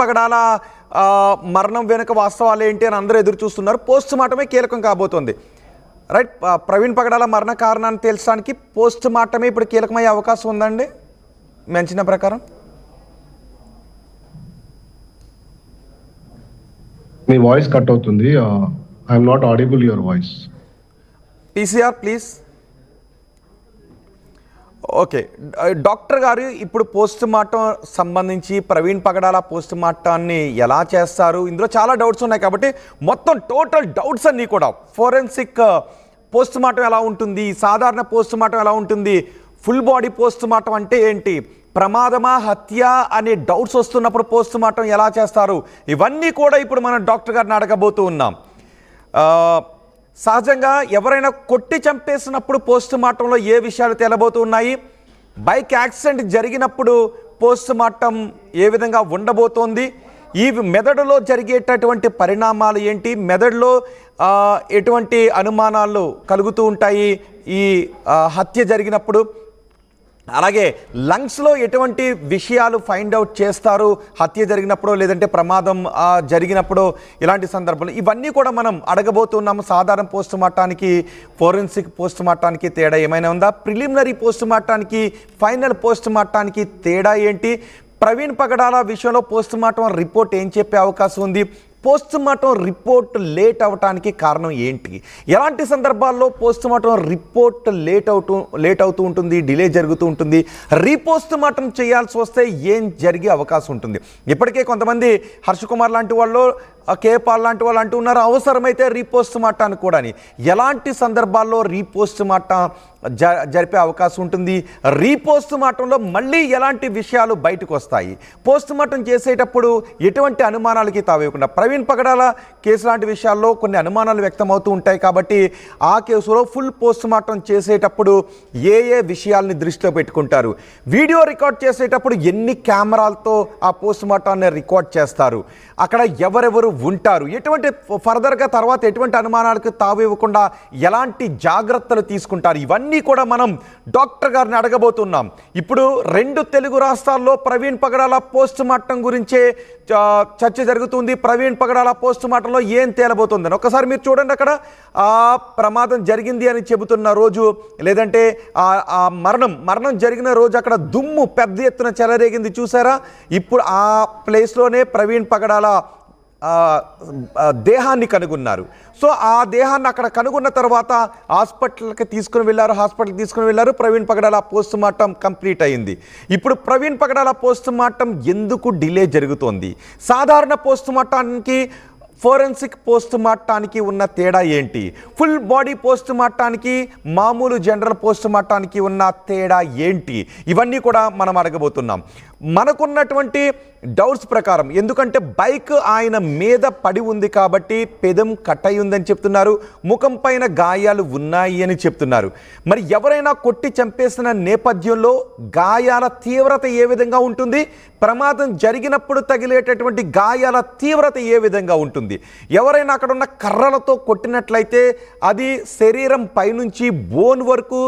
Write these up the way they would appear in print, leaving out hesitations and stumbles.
పగడాల మరణం వెనుక వాస్తవాలు ఏంటి అని అందరూ ఎదురు చూస్తున్నారు. పోస్ట్ మార్టమే కీలకం కాబోతోంది. రైట్, ప్రవీణ్ పగడాల మరణ కారణాన్ని తెలుసడానికి పోస్ట్ మార్టమే ఇప్పుడు కీలకమయ్యే అవకాశం ఉందండి mention ప్రకారం? మీ వాయిస్ కట్ అవుతుంది. I'm not audible your voice. PCR please. Okay, doctor గారు ఇప్పుడు పోస్ట్ మార్టం సంబంధించి ప్రవీణ్ పగడాల పోస్ట్ మార్టాన్ని ఎలా చేస్తారు, ఇందులో చాలా డౌట్స్ ఉన్నాయి కాబట్టి మొత్తం టోటల్ డౌట్స్ అన్నీ కూడా ఫోరెన్సిక్ పోస్ట్ మార్టం ఎలా ఉంటుంది, సాధారణ పోస్ట్ మార్టం ఎలా ఉంటుంది, ఫుల్ బాడీ పోస్ట్ మార్టం అంటే ఏంటి, ప్రమాదమా హత్య అనే డౌట్స్ వస్తున్నప్పుడు పోస్ట్ మార్టం ఎలా చేస్తారు, ఇవన్నీ కూడా ఇప్పుడు మనం డాక్టర్ గారిని అడగబోతూ ఉన్నాం. సహజంగా ఎవరైనా కొట్టి చంపేసినప్పుడు పోస్ట్ మార్టంలో ఏ విషయాలు తేలబోతూ ఉన్నాయి, బైక్ యాక్సిడెంట్ జరిగినప్పుడు పోస్ట్ మార్టం ఏ విధంగా ఉండబోతోంది, ఈ మెదడులో జరిగేటటువంటి పరిణామాలు ఏంటి, మెదడులో ఎటువంటి అనుమానాలు కలుగుతూ ఉంటాయి ఈ హత్య జరిగినప్పుడు, అలాగే లంగ్స్లో ఎటువంటి విషయాలు ఫైండ్ అవుట్ చేస్తారు హత్య జరిగినప్పుడు లేదంటే ప్రమాదం జరిగినప్పుడు, ఇలాంటి సందర్భాలు ఇవన్నీ కూడా మనం అడగబోతున్నాము. సాధారణ పోస్ట్ మార్టానికి ఫోరెన్సిక్ పోస్ట్ మార్టానికి తేడా ఏమైనా ఉందా, ప్రిలిమినరీ పోస్ట్ మార్టానికి ఫైనల్ పోస్ట్ మార్టానికి తేడా ఏంటి, ప్రవీణ్ పగడాల విషయంలో పోస్ట్ మార్టం రిపోర్ట్ ఏం చెప్పే అవకాశం ఉంది, పోస్ట్ మార్టం రిపోర్ట్ లేట్ అవటానికి కారణం ఏంటి, ఎలాంటి సందర్భాల్లో పోస్ట్ మార్టం రిపోర్ట్ లేట్ అవుతూ ఉంటుంది, డిలే జరుగుతూ ఉంటుంది, రీపోస్ట్ మార్టం చేయాల్సి వస్తే ఏం జరిగే అవకాశం ఉంటుంది. ఇప్పటికే కొంతమంది హర్ష కుమార్ లాంటి వాళ్ళు, కేపాల్ లాంటి వాళ్ళు అంటూ ఉన్నారు అవసరమైతే రీపోస్ట్ మార్టాన్ని కూడా. ఎలాంటి సందర్భాల్లో రీపోస్ట్ మార్టం జరిపే అవకాశం ఉంటుంది, రీపోస్ట్ మార్టంలో మళ్ళీ ఎలాంటి విషయాలు బయటకు వస్తాయి, పోస్ట్ మార్టం చేసేటప్పుడు ఎటువంటి అనుమానాలకి తావేయకుండా, ప్రవీణ్ పగడాల కేసు లాంటి విషయాల్లో కొన్ని అనుమానాలు వ్యక్తమవుతూ ఉంటాయి కాబట్టి ఆ కేసులో ఫుల్ పోస్ట్ మార్టం చేసేటప్పుడు ఏ విషయాల్ని దృష్టిలో పెట్టుకుంటారు, వీడియో రికార్డ్ చేసేటప్పుడు ఎన్ని కెమెరాలతో ఆ పోస్ట్ మార్టాన్ని రికార్డ్ చేస్తారు, అక్కడ ఎవరెవరు ఉంటారు, ఎటువంటి ఫర్దర్గా తర్వాత ఎటువంటి అనుమానాలకు తావివ్వకుండా ఎలాంటి జాగ్రత్తలు తీసుకుంటారు, ఇవన్నీ కూడా మనం డాక్టర్ గారిని అడగబోతున్నాం. ఇప్పుడు 2 తెలుగు రాష్ట్రాల్లో ప్రవీణ్ పగడాల పోస్ట్ మార్టం గురించే చర్చ జరుగుతుంది. ప్రవీణ్ పగడాల పోస్ట్ మార్టంలో ఏం తేలబోతుందని ఒకసారి మీరు చూడండి. అక్కడ ఆ ప్రమాదం జరిగింది అని చెబుతున్న రోజు లేదంటే ఆ మరణం జరిగిన రోజు అక్కడ దుమ్ము పెద్ద ఎత్తున చెలరేగింది చూసారా. ఇప్పుడు ఆ ప్లేస్లోనే ప్రవీణ్ పగడాల దేహాన్ని కనుగొన్నారు. సో ఆ దేహాన్ని అక్కడ కనుగొన్న తర్వాత హాస్పిటల్కి తీసుకుని వెళ్ళారు. ప్రవీణ్ పగడాల పోస్ట్ మార్టం కంప్లీట్ అయింది. ఇప్పుడు ప్రవీణ్ పగడాల పోస్ట్ మార్టం ఎందుకు డిలే జరుగుతోంది, సాధారణ పోస్ట్ మార్టానికి ఫోరెన్సిక్ పోస్ట్ మార్టానికి ఉన్న తేడా ఏంటి, ఫుల్ బాడీ పోస్ట్ మార్టానికి మామూలు జనరల్ పోస్ట్ మార్టానికి ఉన్న తేడా ఏంటి, ఇవన్నీ కూడా మనం అడగబోతున్నాం. మనకున్నటువంటి డౌట్స్ ప్రకారం, ఎందుకంటే బైక్ ఆయన మీద పడి ఉంది కాబట్టి పెదం కట్ అయి ఉందని చెప్తున్నారు, ముఖం పైన గాయాలు ఉన్నాయి అని చెప్తున్నారు. మరి ఎవరైనా కొట్టి చంపేసిన నేపథ్యంలో గాయాల తీవ్రత ఏ విధంగా ఉంటుంది, ప్రమాదం జరిగినప్పుడు తగిలేటటువంటి గాయాల తీవ్రత ఏ విధంగా ఉంటుంది, ఎవరైనా అక్కడ ఉన్న కర్రలతో కొట్టినట్లయితే అది శరీరం పైనుంచి బోన్ వరకు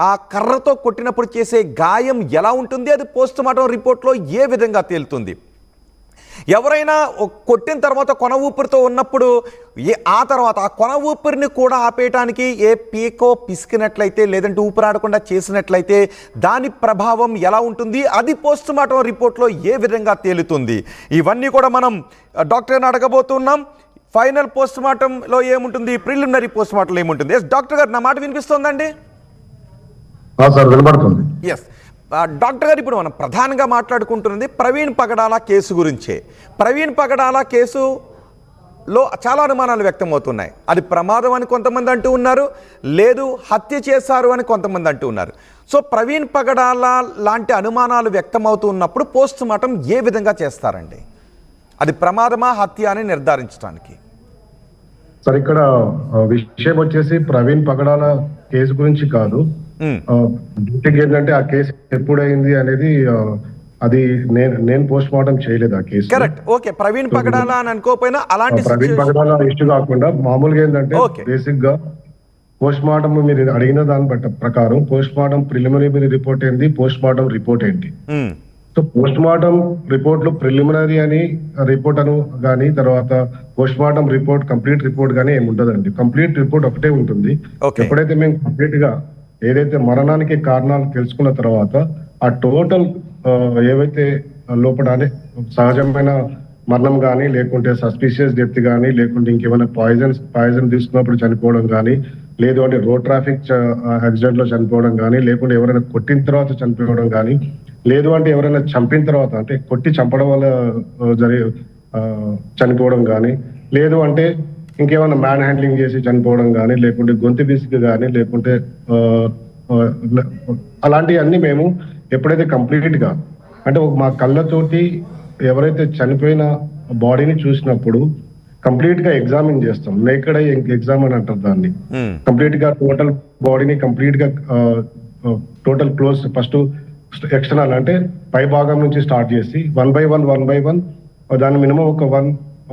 ఆ కర్రతో కొట్టినప్పుడు చేసే గాయం ఎలా ఉంటుంది, అది పోస్ట్ మార్టం రిపోర్ట్లో ఏ విధంగా తేలుతుంది, ఎవరైనా కొట్టిన తర్వాత కొన ఊపిరితో ఉన్నప్పుడు ఆ తర్వాత ఆ కొన ఊపిరిని కూడా ఆపేయటానికి ఏ పీకో పిసికినట్లయితే లేదంటే ఊపిరాడకుండా చేసినట్లయితే దాని ప్రభావం ఎలా ఉంటుంది, అది పోస్ట్ మార్టం రిపోర్ట్లో ఏ విధంగా తేలుతుంది, ఇవన్నీ కూడా మనం డాక్టర్ని అడగబోతున్నాం. ఫైనల్ పోస్ట్ మార్టంలో ఏముంటుంది, ప్రిలిమినరీ పోస్ట్ మార్టంలో ఏముంటుంది. ఎస్ డాక్టర్ గారు, నా మాట వినిపిస్తోందండి? ఎస్ డాక్టర్ గారు, ఇప్పుడు మనం ప్రధానంగా మాట్లాడుకుంటున్నది ప్రవీణ్ పగడాల కేసు గురించే. ప్రవీణ్ పగడాల కేసులో చాలా అనుమానాలు వ్యక్తమవుతున్నాయి. అది ప్రమాదం అని కొంతమంది అంటూ ఉన్నారు, లేదు హత్య చేశారు అని కొంతమంది అంటూ ఉన్నారు. సో ప్రవీణ్ పగడాల లాంటి అనుమానాలు వ్యక్తమవుతూ ఉన్నప్పుడు పోస్ట్ మార్టం ఏ విధంగా చేస్తారండి, అది ప్రమాదమా హత్య అని నిర్ధారించడానికి? సార్, ఇక్కడ విషయం వచ్చేసి ప్రవీణ్ పగడాల కేసు గురించి కాదు. డ్యూటీకి ఏంటంటే ఆ కేసు ఎప్పుడైంది అనేది అది నేను పోస్ట్ మార్టం చేయలేదు ఆ case. Correct, okay. Praveen Pagadala అని అనుకోకపోయినా అలాంటి ప్రవీణ్ పగడాల ఇష్యూ కాకుండా మామూలుగా ఏంటంటే బేసిక్ గా పోస్ట్ మార్టం మీరు అడిగిన దాని ప్రకారం పోస్ట్ మార్టం ప్రిలిమినరీ రిపోర్ట్ ఏంటి, పోస్ట్ మార్టం రిపోర్ట్ ఏంటి, సో పోస్ట్ మార్టం రిపోర్ట్ లో ప్రిలిమినరీ అని రిపోర్ట్ అను కానీ తర్వాత post mortem report complete report కానీ ఏమి ఉంటదండి. కంప్లీట్ రిపోర్ట్ ఒకటే ఉంటుంది. Okay. ఎప్పుడైతే మేము కంప్లీట్ గా ఏదైతే మరణానికి కారణాలు తెలుసుకున్న తర్వాత ఆ టోటల్ ఏవైతే లోపల అంటే సహజమైన మరణం కానీ లేకుంటే సస్పిషియస్ డెత్ కానీ లేకుంటే ఇంకేమైనా పాయిజన్ తీసుకున్నప్పుడు చనిపోవడం కానీ లేదు అంటే రోడ్ ట్రాఫిక్ యాక్సిడెంట్ లో చనిపోవడం కానీ లేకుంటే ఎవరైనా కొట్టిన తర్వాత చనిపోవడం కానీ లేదు అంటే ఎవరైనా చంపిన తర్వాత అంటే కొట్టి చంపడం వల్ల చనిపోవడం కానీ లేదు అంటే ఇంకేమైనా మ్యాన్ హ్యాండ్లింగ్ చేసి చనిపోవడం కానీ లేకుంటే గొంతు బిసికి కానీ లేకుంటే అలాంటివన్నీ మేము ఎప్పుడైతే కంప్లీట్ గా అంటే మా కళ్ళతోటి ఎవరైతే చనిపోయిన బాడీని చూసినప్పుడు కంప్లీట్ గా ఎగ్జామిన్ చేస్తాం. నేకెడ్ ఐ ఎగ్జామ్ అని అంటారు దాన్ని. కంప్లీట్ గా టోటల్ బాడీని కంప్లీట్ గా టోటల్ క్లోజ్ ఫస్ట్ ఎక్స్టర్నల్ అంటే పై భాగం నుంచి స్టార్ట్ చేసి వన్ బై వన్ దాని మినిమం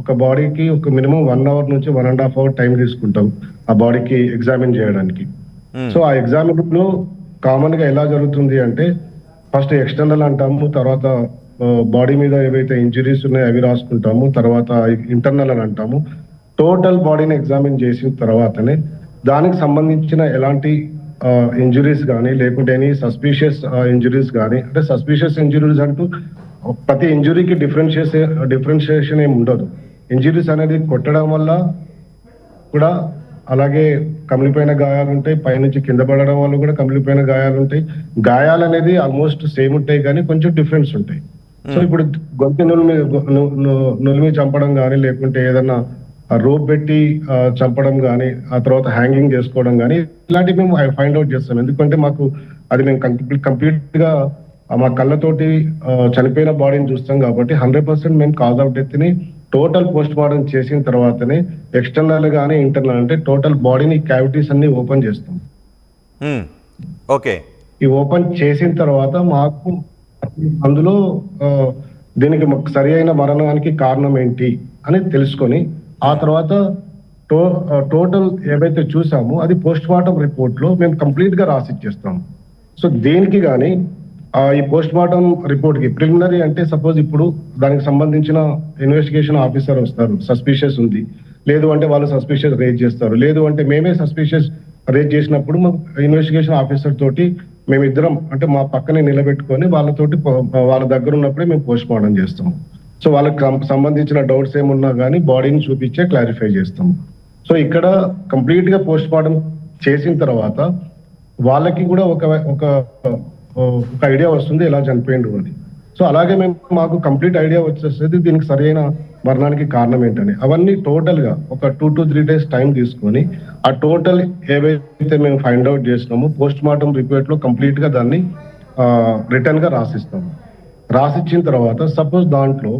ఒక బాడీకి ఒక మినిమం 1 అవర్ నుంచి 1.5 అవర్ టైం తీసుకుంటాం ఆ బాడీకి ఎగ్జామిన్ చేయడానికి. సో ఆ ఎగ్జామిన్ లో కామన్ గా ఎలా జరుగుతుంది అంటే ఫస్ట్ ఎక్స్టర్నల్ అంటాము, తర్వాత బాడీ మీద ఏవైతే ఇంజరీస్ ఉన్నాయో అవి రాసుకుంటాము, తర్వాత ఇంటర్నల్ అని అంటాము. టోటల్ బాడీని ఎగ్జామిన్ చేసిన తర్వాతనే దానికి సంబంధించిన ఎలాంటి ఇంజురీస్ కానీ లేకుంటే ఎనీ సస్పిషియస్ ఇంజురీస్ కానీ అంటే సస్పిషియస్ ఇంజురీస్ అంటూ ప్రతి ఇంజురీకి డిఫరెన్షియేషన్ ఏమి ఉండదు. ఇంజురీస్ అనేది కొట్టడం వల్ల కూడా అలాగే కమిలిపోయిన గాయాలు ఉంటాయి, పైనుంచి కింద పడడం వల్ల కూడా కమిలిపోయిన గాయాలు ఉంటాయి. గాయాలు అనేది ఆల్మోస్ట్ సేమ్ ఉంటాయి కానీ కొంచెం డిఫరెన్స్ ఉంటాయి. సో ఇప్పుడు గొంతు నులిమి చంపడం కానీ లేకుంటే ఏదన్నా రోప్ పెట్టి చంపడం కానీ ఆ తర్వాత హ్యాంగింగ్ చేసుకోవడం కానీ ఇలాంటివి మేము ఫైండ్ అవుట్ చేస్తాం. ఎందుకంటే మాకు అది మేము కంప్లీట్ గా మా కళ్ళతోటి చనిపోయిన బాడీని చూస్తాం కాబట్టి 100% మేము కాజ్ ఆఫ్ డెత్ ని టోటల్ పోస్ట్ మార్టం చేసిన తర్వాతనే ఎక్స్టర్నల్ గానీ ఇంటర్నల్ అంటే టోటల్ బాడీని క్యావిటీస్ అన్ని ఓపెన్ చేస్తాం. ఓకే, ఈ ఓపెన్ చేసిన తర్వాత మాకు అందులో దీనికి సరి అయిన మరణానికి కారణం ఏంటి అని తెలుసుకొని ఆ తర్వాత టోటల్ ఏవైతే చూసామో అది పోస్ట్ మార్టం రిపోర్ట్ లో మేము కంప్లీట్ గా రాసిచ్చేస్తాము. సో దేనికి కానీ ఈ పోస్ట్ మార్టం రిపోర్ట్ కి ప్రిలిమినరీ అంటే సపోజ్ ఇప్పుడు దానికి సంబంధించిన ఇన్వెస్టిగేషన్ ఆఫీసర్ వస్తారు, సస్పిషియస్ ఉంది, లేదు అంటే వాళ్ళు సస్పిషియస్ రేజ్ చేస్తారు, లేదు అంటే మేమే సస్పిషియస్ రేజ్ చేసినప్పుడు ఇన్వెస్టిగేషన్ ఆఫీసర్ తోటి మేమిద్దరం అంటే మా పక్కనే నిలబెట్టుకొని వాళ్ళతోటి వాళ్ళ దగ్గర ఉన్నప్పుడే మేము పోస్ట్ మార్టం చేస్తాము. సో వాళ్ళకి సంబంధించిన డౌట్స్ ఏమున్నా కానీ బాడీని చూపించే క్లారిఫై చేస్తాము. సో ఇక్కడ కంప్లీట్ గా పోస్ట్ మార్టం చేసిన తర్వాత వాళ్ళకి కూడా ఒక ఐడియా వస్తుంది ఎలా చనిపోయిండు అని. సో అలాగే మాకు కంప్లీట్ ఐడియా వచ్చేసేది దీనికి సరైన మరణానికి కారణం ఏంటని. అవన్నీ టోటల్ గా ఒక 2 to 3 days టైం తీసుకొని ఆ టోటల్ ఏవైతే మేము ఫైండ్ అవుట్ చేసినామో పోస్ట్ మార్టం రిపోర్ట్ లో కంప్లీట్ గా దాన్ని రిటర్న్ గా రాసిస్తాము. రాసిచ్చిన తర్వాత సపోజ్ దాంట్లో